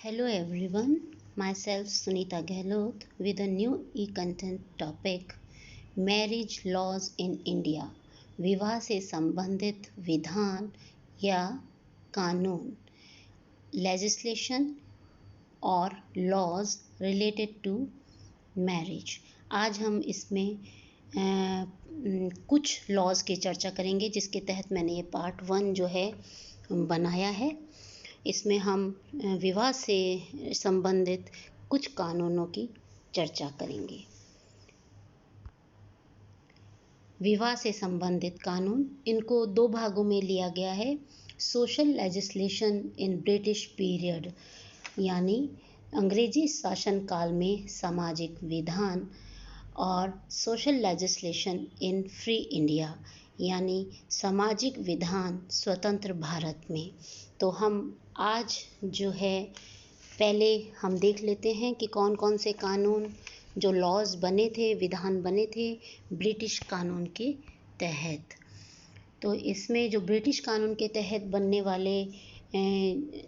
Hello everyone, myself Sunita Gehlot with a new e-content topic marriage laws in India. विवाह से संबंधित विधान या कानून, लेजिस्लेशन और लॉज रिलेटेड टू मैरिज। आज हम इसमें कुछ लॉज की चर्चा करेंगे जिसके तहत मैंने ये पार्ट 1 जो है बनाया है। इसमें हम विवाह से संबंधित कुछ कानूनों की चर्चा करेंगे। विवाह से संबंधित कानून, इनको दो भागों में लिया गया है। Social legislation in British period यानी अंग्रेजी शासन काल में सामाजिक विधान, और social legislation in free India यानी सामाजिक विधान स्वतंत्र भारत में। तो हम आज जो है पहले हम देख लेते हैं कि कौन कौन से कानून जो लॉज बने थे, विधान बने थे ब्रिटिश कानून के तहत। तो इसमें जो ब्रिटिश कानून के तहत बनने वाले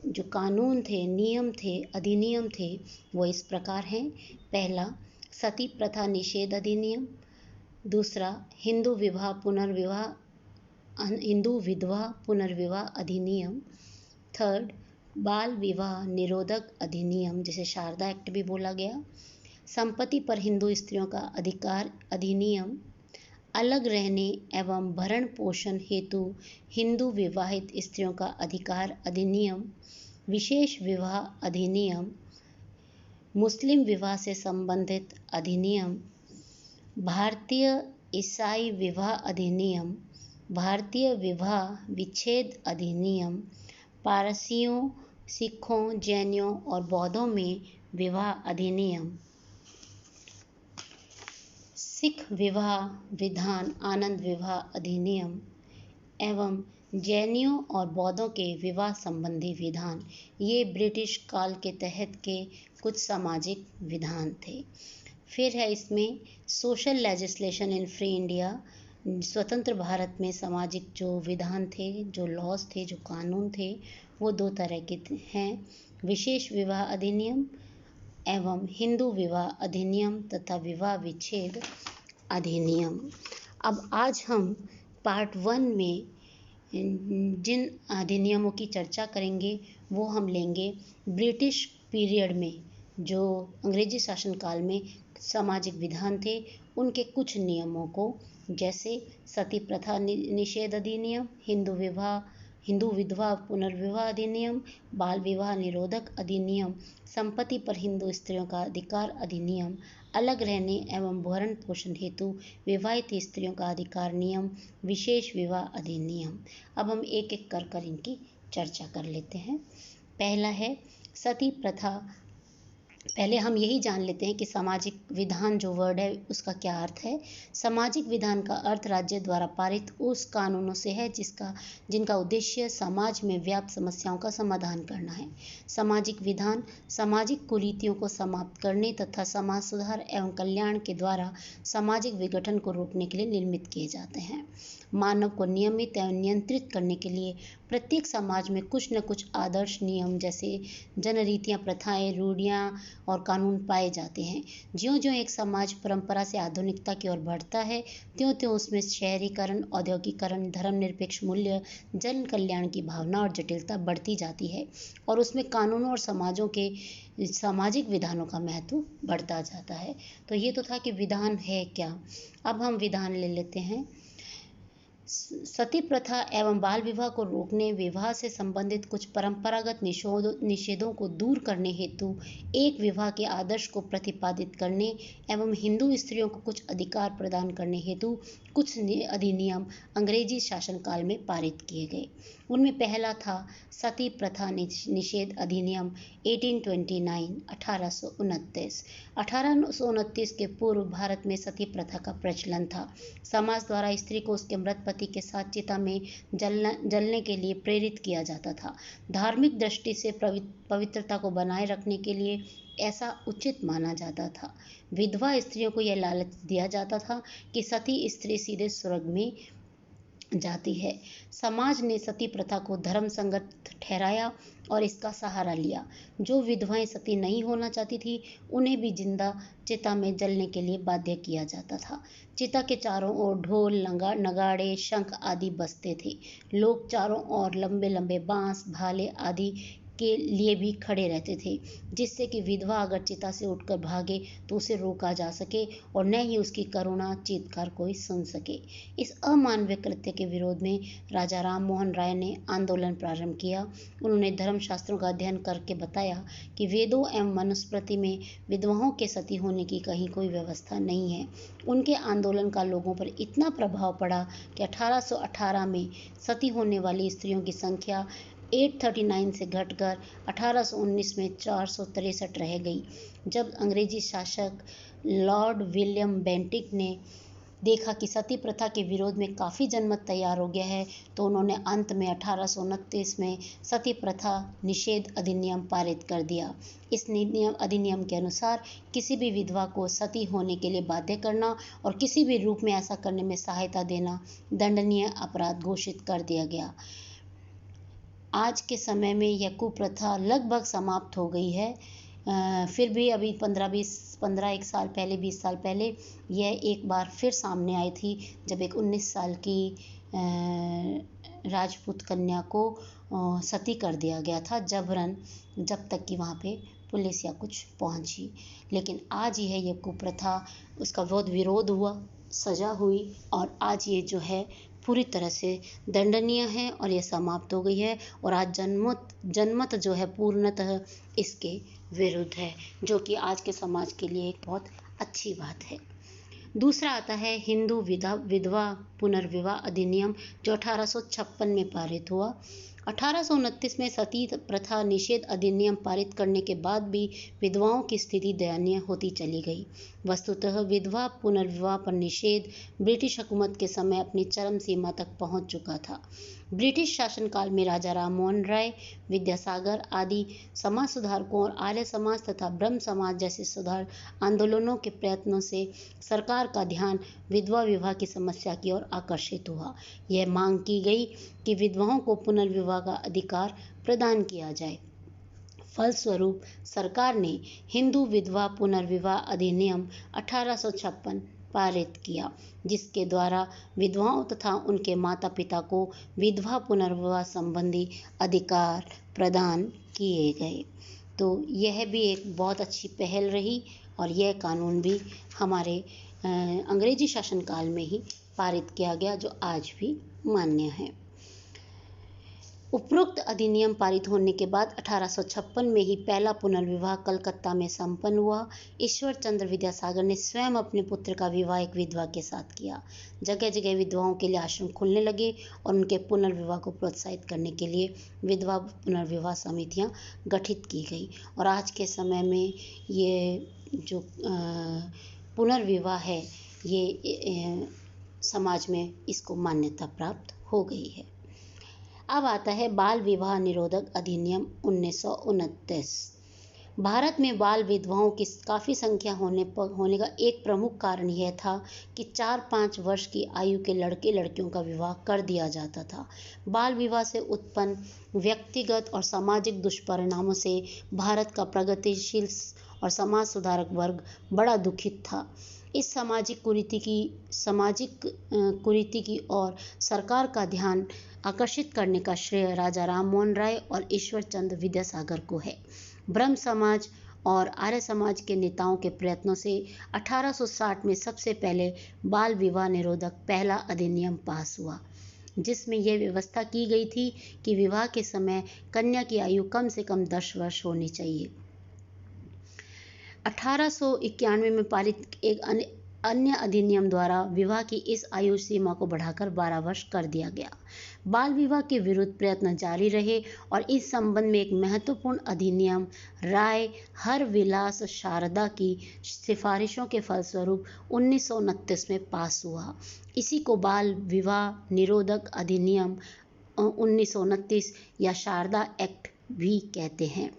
जो कानून थे, नियम थे, अधिनियम थे, वो इस प्रकार हैं। पहला, सती प्रथा निषेध अधिनियम। दूसरा, हिंदू विधवा पुनर्विवाह अधिनियम। थर्ड, बाल विवाह निरोधक अधिनियम, जिसे शारदा एक्ट भी बोला गया। संपत्ति पर हिंदू स्त्रियों का अधिकार अधिनियम। अलग रहने एवं भरण पोषण हेतु हिंदू विवाहित स्त्रियों का अधिकार अधिनियम। विशेष विवाह अधिनियम। मुस्लिम विवाह से संबंधित अधिनियम। भारतीय ईसाई विवाह अधिनियम। भारतीय विवाह विच्छेद अधिनियम। पारसियों, सिखों, जैनियों और बौद्धों में विवाह अधिनियम। सिख विवाह विधान आनंद विवाह अधिनियम एवं जैनियों और बौद्धों के विवाह संबंधी विधान। ये ब्रिटिश काल के तहत के कुछ सामाजिक विधान थे। फिर है इसमें social legislation in free India, स्वतंत्र भारत में सामाजिक जो विधान थे, जो लॉज थे, जो कानून थे, वो दो तरह के हैं। विशेष विवाह अधिनियम एवं हिंदू विवाह अधिनियम तथा विवाह विच्छेद अधिनियम। अब आज हम पार्ट 1 में जिन अधिनियमों की चर्चा करेंगे वो हम लेंगे ब्रिटिश पीरियड में, जो अंग्रेजी शासनकाल में सामाजिक विधान थे उनके कुछ नियमों को, जैसे सती प्रथा निषेध अधिनियम, हिंदू विधवा पुनर्विवाह अधिनियम, बाल विवाह निरोधक अधिनियम, संपत्ति पर हिंदू स्त्रियों का अधिकार अधिनियम, अलग रहने एवं भरण पोषण हेतु विवाहित स्त्रियों का अधिकार नियम, विशेष विवाह अधिनियम। अब हम एक एक कर इनकी चर्चा कर लेते हैं। पहला है सती प्रथा। पहले हम यही जान लेते हैं कि सामाजिक विधान जो वर्ड है उसका क्या अर्थ है। सामाजिक विधान का अर्थ राज्य द्वारा पारित उस कानूनों से है जिनका उद्देश्य समाज में व्याप्त समस्याओं का समाधान करना है। सामाजिक विधान सामाजिक कुरीतियों को समाप्त करने तथा समाज सुधार एवं कल्याण के द्वारा सामाजिक विघटन को रोकने के लिए निर्मित किए जाते हैं। मानव को नियमित एवं नियंत्रित करने के लिए प्रत्येक समाज में कुछ न कुछ आदर्श नियम जैसे जनरीतियाँ, प्रथाएं, रूढ़ियाँ और कानून पाए जाते हैं। ज्यों-ज्यों एक समाज परंपरा से आधुनिकता की ओर बढ़ता है, त्यों-त्यों उसमें शहरीकरण, औद्योगिकरण, धर्मनिरपेक्ष मूल्य, जन कल्याण की भावना और जटिलता बढ़ती जाती है और उसमें कानूनों और समाजों के सामाजिक विधानों का महत्व बढ़ता जाता है। तो ये तो था कि विधान है क्या। अब हम विधान ले लेते हैं। सती प्रथा एवं बाल विवाह को रोकने, विवाह से संबंधित कुछ परंपरागत निषेधों को दूर करने हेतु, एक विवाह के आदर्श को प्रतिपादित करने एवं हिंदू स्त्रियों को कुछ अधिकार प्रदान करने हेतु कुछ अधिनियम अंग्रेजी शासनकाल में पारित किए गए। उनमें पहला था सती प्रथा निषेध अधिनियम 1829। 1829 के पूर्व भारत में सती प्रथा का प्रचलन था। समाज द्वारा स्त्री को उसके मृत पति के साथ चिता में जलने के लिए प्रेरित किया जाता था। धार्मिक दृष्टि से पवित्रता को बनाए रखने के लिए ऐसा उचित माना जाता था। विधवा स्त्रियों को यह लालच दिया जाता था कि सती स्त्री सीधे स्वर्ग में जाती है। समाज ने सती प्रथा को धर्म संगत ठहराया और इसका सहारा लिया। जो विधवाएं सती नहीं होना चाहती थी, उन्हें भी जिंदा चिता में जलने के लिए बाध्य किया जाता था। चिता के चारों ओर ढोल, नगाड़े, शंख आदि बजते थे। लोग चारों ओर लंबे लंबे बांस, भाले आदि के लिए भी खड़े रहते थे, जिससे कि विधवा अगर चिता से उठकर भागे तो उसे रोका जा सके और न ही उसकी करुणा चीत्कार कोई सुन सके। इस अमानवीय कृत्य के विरोध में राजा राम मोहन राय ने आंदोलन प्रारंभ किया। उन्होंने धर्मशास्त्रों का अध्ययन करके बताया कि वेदों एवं मनुस्मृति में विधवाओं के सती होने की कहीं कोई व्यवस्था नहीं है। उनके आंदोलन का लोगों पर इतना प्रभाव पड़ा कि 1818 में सती होने वाली स्त्रियों की संख्या 839 से घटकर 1819 में 463 रह गई। जब अंग्रेजी शासक लॉर्ड विलियम बेंटिक ने देखा कि सती प्रथा के विरोध में काफ़ी जनमत तैयार हो गया है, तो उन्होंने अंत में 1829 में सती प्रथा निषेध अधिनियम पारित कर दिया। इस अधिनियम के अनुसार किसी भी विधवा को सती होने के लिए बाध्य करना और किसी भी रूप में ऐसा करने में सहायता देना दंडनीय अपराध घोषित कर दिया गया। आज के समय में यह कुप्रथा लगभग समाप्त हो गई है। फिर भी अभी 15 साल पहले, 20 साल पहले यह एक बार फिर सामने आई थी, जब एक 19 साल की राजपूत कन्या को सती कर दिया गया था जबरन, जब तक कि वहाँ पे पुलिस या कुछ पहुँची। लेकिन आज यह कुप्रथा, उसका बहुत विरोध हुआ, सजा हुई और आज ये जो है पूरी तरह से दंडनीय है और यह समाप्त हो गई है। और आज जनमत जो है पूर्णतः इसके विरुद्ध है, जो कि आज के समाज के लिए एक बहुत अच्छी बात है। दूसरा आता है हिंदू विधवा पुनर्विवाह अधिनियम, जो 1856 में पारित हुआ। 1829 में सती प्रथा निषेध अधिनियम पारित करने के बाद भी विधवाओं की स्थिति दयनीय होती चली गई। वस्तुतः विधवा पुनर्विवाह पर निषेध ब्रिटिश हुकूमत के समय अपनी चरम सीमा तक पहुंच चुका था। ब्रिटिश शासनकाल में राजा राम मोहन राय, विद्यासागर आदि समाज सुधारकों और आर्य समाज तथा ब्रह्म समाज जैसे सुधार आंदोलनों के प्रयत्नों से सरकार का ध्यान विधवा विवाह की समस्या की ओर आकर्षित हुआ। यह मांग की गई कि विधवाओं को पुनर्विवाह का अधिकार प्रदान किया जाए। फलस्वरूप सरकार ने हिंदू विधवा पुनर्विवाह अधिनियम 1856 पारित किया, जिसके द्वारा विधवाओं तथा उनके माता पिता को विधवा पुनर्विवाह संबंधी अधिकार प्रदान किए गए। तो यह भी एक बहुत अच्छी पहल रही और यह कानून भी हमारे अंग्रेजी शासनकाल में ही पारित किया गया, जो आज भी मान्य है। उपरोक्त अधिनियम पारित होने के बाद 1856 में ही पहला पुनर्विवाह कलकत्ता में संपन्न हुआ। ईश्वर चंद्र विद्यासागर ने स्वयं अपने पुत्र का विवाह एक विधवा के साथ किया। जगह जगह विधवाओं के लिए आश्रम खुलने लगे और उनके पुनर्विवाह को प्रोत्साहित करने के लिए विधवा पुनर्विवाह समितियां गठित की गई। और आज के समय में ये जो पुनर्विवाह है, ये समाज में इसको मान्यता प्राप्त हो गई है। अब आता है बाल विवाह निरोधक अधिनियम 1929। भारत में बाल विधवाओं की काफ़ी संख्या होने का एक प्रमुख कारण यह था कि 4-5 वर्ष की आयु के लड़के लड़कियों का विवाह कर दिया जाता था। बाल विवाह से उत्पन्न व्यक्तिगत और सामाजिक दुष्परिणामों से भारत का प्रगतिशील और समाज सुधारक वर्ग बड़ा दुखित था। इस सामाजिक कुरीति की ओर सरकार का ध्यान आकर्षित करने का श्रेय राजा राम मोहन राय और ईश्वर चंद्र विद्यासागर को है। ब्रह्म समाज और आर्य समाज के नेताओं के प्रयत्नों से 1860 में सबसे पहले बाल विवाह निरोधक पहला अधिनियम पास हुआ, जिसमें यह व्यवस्था की गई थी कि विवाह के समय कन्या की आयु कम से कम 10 वर्ष होनी चाहिए। 1891 में पारित एक अन्य अधिनियम द्वारा विवाह की इस आयु सीमा को बढ़ाकर 12 वर्ष कर दिया गया। बाल विवाह के विरुद्ध प्रयत्न जारी रहे और इस संबंध में एक महत्वपूर्ण अधिनियम राय हरविलास शारदा की सिफारिशों के फलस्वरूप 1929 में पास हुआ। इसी को बाल विवाह निरोधक अधिनियम 1929 या शारदा एक्ट भी कहते हैं।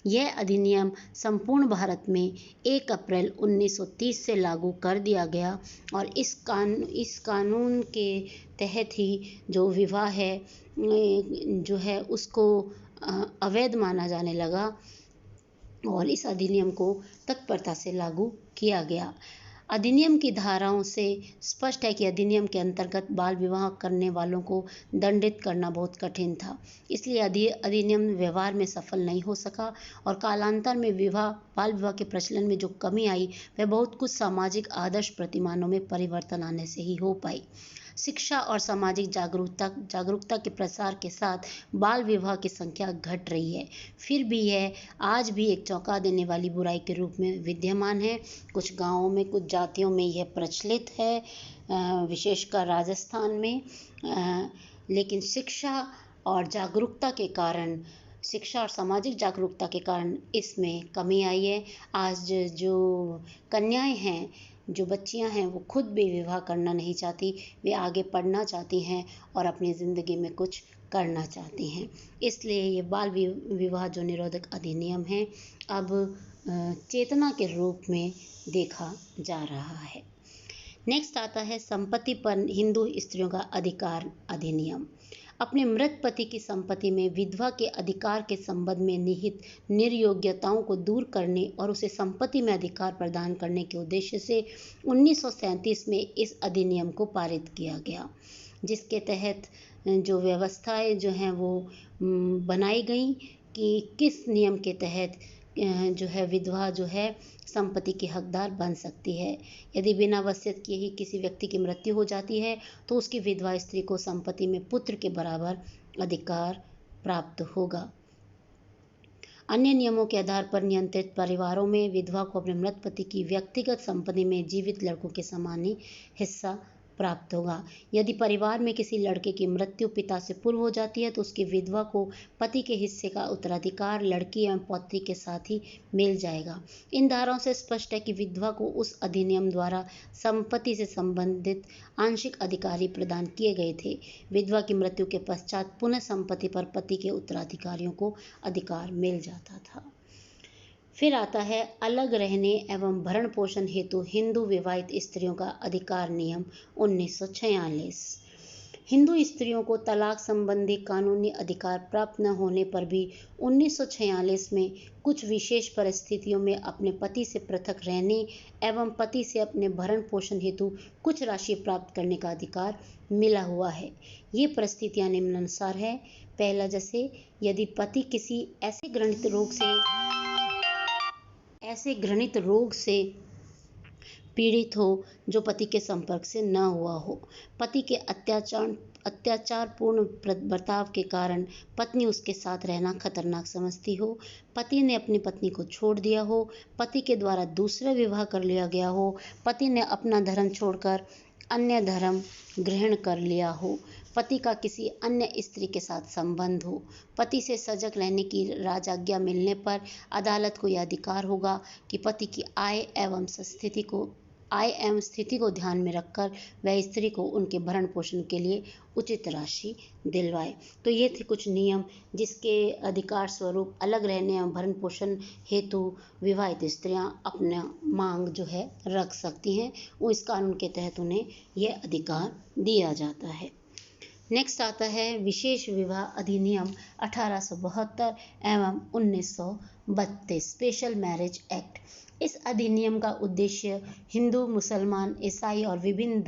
यह अधिनियम संपूर्ण भारत में 1 अप्रैल 1930 से लागू कर दिया गया और इस कानून के तहत ही जो विवाह है जो है उसको अवैध माना जाने लगा और इस अधिनियम को तत्परता से लागू किया गया। अधिनियम की धाराओं से स्पष्ट है कि अधिनियम के अंतर्गत बाल विवाह करने वालों को दंडित करना बहुत कठिन था, इसलिए अधिनियम व्यवहार में सफल नहीं हो सका और कालांतर में बाल विवाह के प्रचलन में जो कमी आई वह बहुत कुछ सामाजिक आदर्श प्रतिमानों में परिवर्तन आने से ही हो पाई। शिक्षा और सामाजिक जागरूकता के प्रसार के साथ बाल विवाह की संख्या घट रही है, फिर भी यह आज भी एक चौंका देने वाली बुराई के रूप में विद्यमान है। कुछ गांवों में, कुछ जातियों में यह प्रचलित है, विशेषकर राजस्थान में, लेकिन शिक्षा और सामाजिक जागरूकता के कारण इसमें कमी आई है। आज जो कन्याएं हैं, जो बच्चियां हैं, वो खुद भी विवाह करना नहीं चाहती, वे आगे पढ़ना चाहती हैं और अपनी ज़िंदगी में कुछ करना चाहती हैं। इसलिए ये बाल विवाह जो निरोधक अधिनियम है अब चेतना के रूप में देखा जा रहा है। नेक्स्ट आता है संपत्ति पर हिंदू स्त्रियों का अधिकार अधिनियम। अपने मृत पति की संपत्ति में विधवा के अधिकार के संबंध में निहित निर्योग्यताओं को दूर करने और उसे संपत्ति में अधिकार प्रदान करने के उद्देश्य से 1937 में इस अधिनियम को पारित किया गया, जिसके तहत जो व्यवस्थाएं जो हैं वो बनाई गई कि किस नियम के तहत जो है विधवा जो है संपत्ति की हकदार बन सकती है। यदि बिना वसीयत किए ही किसी व्यक्ति की मृत्यु हो जाती है तो उसकी विधवा स्त्री को संपत्ति में पुत्र के बराबर अधिकार प्राप्त होगा। अन्य नियमों के आधार पर नियंत्रित परिवारों में विधवा को अपने मृत पति की व्यक्तिगत संपत्ति में जीवित लड़कों के समान ही हिस्सा प्राप्त होगा। यदि परिवार में किसी लड़के की मृत्यु पिता से पूर्व हो जाती है तो उसकी विधवा को पति के हिस्से का उत्तराधिकार लड़की एवं पौत्री के साथ ही मिल जाएगा। इन धाराओं से स्पष्ट है कि विधवा को उस अधिनियम द्वारा संपत्ति से संबंधित आंशिक अधिकार प्रदान किए गए थे। विधवा की मृत्यु के पश्चात पुनः संपत्ति पर पति के उत्तराधिकारियों को अधिकार मिल जाता था। फिर आता है अलग रहने एवं भरण पोषण हेतु हिंदू विवाहित स्त्रियों का अधिकार नियम 1946। हिंदू स्त्रियों को तलाक संबंधी कानूनी अधिकार प्राप्त न होने पर भी 1946 में कुछ विशेष परिस्थितियों में अपने पति से पृथक रहने एवं पति से अपने भरण पोषण हेतु कुछ राशि प्राप्त करने का अधिकार मिला हुआ है। ये परिस्थितियां निम्नानुसार है। पहला, जैसे यदि पति किसी ऐसे घृणित रोग से पीड़ित हो जो पति के संपर्क से न हुआ हो, पति के अत्याचारपूर्ण बर्ताव के कारण पत्नी उसके साथ रहना खतरनाक समझती हो, पति ने अपनी पत्नी को छोड़ दिया हो, पति के द्वारा दूसरा विवाह कर लिया गया हो, पति ने अपना धर्म छोड़कर अन्य धर्म ग्रहण कर लिया हो, पति का किसी अन्य स्त्री के साथ संबंध हो, पति से सजग रहने की राजआज्ञा मिलने पर अदालत को यह अधिकार होगा कि पति की आय एवं स्थिति को ध्यान में रखकर वह स्त्री को उनके भरण पोषण के लिए उचित राशि दिलवाए। तो ये थे कुछ नियम जिसके अधिकार स्वरूप अलग रहने एवं भरण पोषण हेतु विवाहित स्त्रियां अपना मांग जो है रख सकती हैं। वो इस कानून के तहत उन्हें यह अधिकार दिया जाता है। नेक्स्ट आता है विशेष विवाह अधिनियम 1872 एवं 1932 स्पेशल मैरिज एक्ट। इस अधिनियम का उद्देश्य हिंदू, मुसलमान, ईसाई और विभिन्न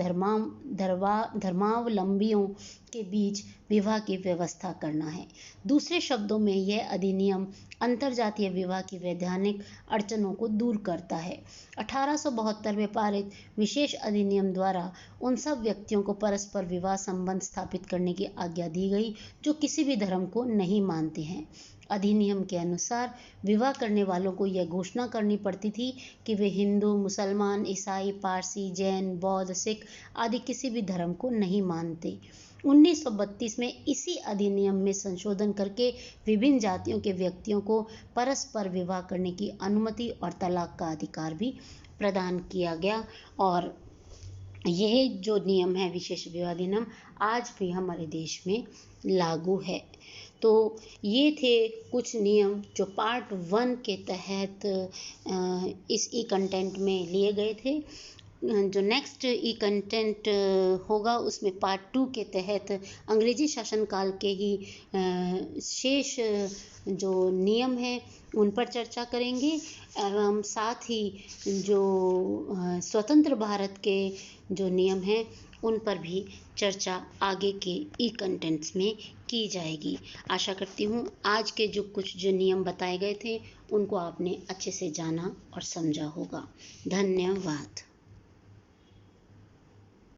धर्मावलंबियों के बीच विवाह की व्यवस्था करना है। दूसरे शब्दों में यह अधिनियम अंतरजातीय विवाह की वैधानिक अड़चनों को दूर करता है। 1872 में पारित विशेष अधिनियम द्वारा उन सब व्यक्तियों को परस्पर विवाह संबंध स्थापित करने की आज्ञा दी गई जो किसी भी धर्म को नहीं मानते हैं। अधिनियम के अनुसार विवाह करने वालों को यह घोषणा करनी पड़ती थी कि वे हिंदू, मुसलमान, ईसाई, पारसी, जैन, बौद्ध, सिख आदि किसी भी धर्म को नहीं मानते। 1932 में इसी अधिनियम में संशोधन करके विभिन्न जातियों के व्यक्तियों को परस्पर विवाह करने की अनुमति और तलाक का अधिकार भी प्रदान किया गया और यह जो नियम है विशेष विवाह अधिनियम आज भी हमारे देश में लागू है। तो ये थे कुछ नियम जो पार्ट 1 के तहत इस ई कंटेंट में लिए गए थे। जो नेक्स्ट ई कंटेंट होगा उसमें पार्ट 2 के तहत अंग्रेजी शासनकाल के ही शेष जो नियम हैं उन पर चर्चा करेंगे एवं साथ ही जो स्वतंत्र भारत के जो नियम हैं उन पर भी चर्चा आगे के ई कंटेंट्स में की जाएगी। आशा करती हूँ आज के जो नियम बताए गए थे उनको आपने अच्छे से जाना और समझा होगा। धन्यवाद।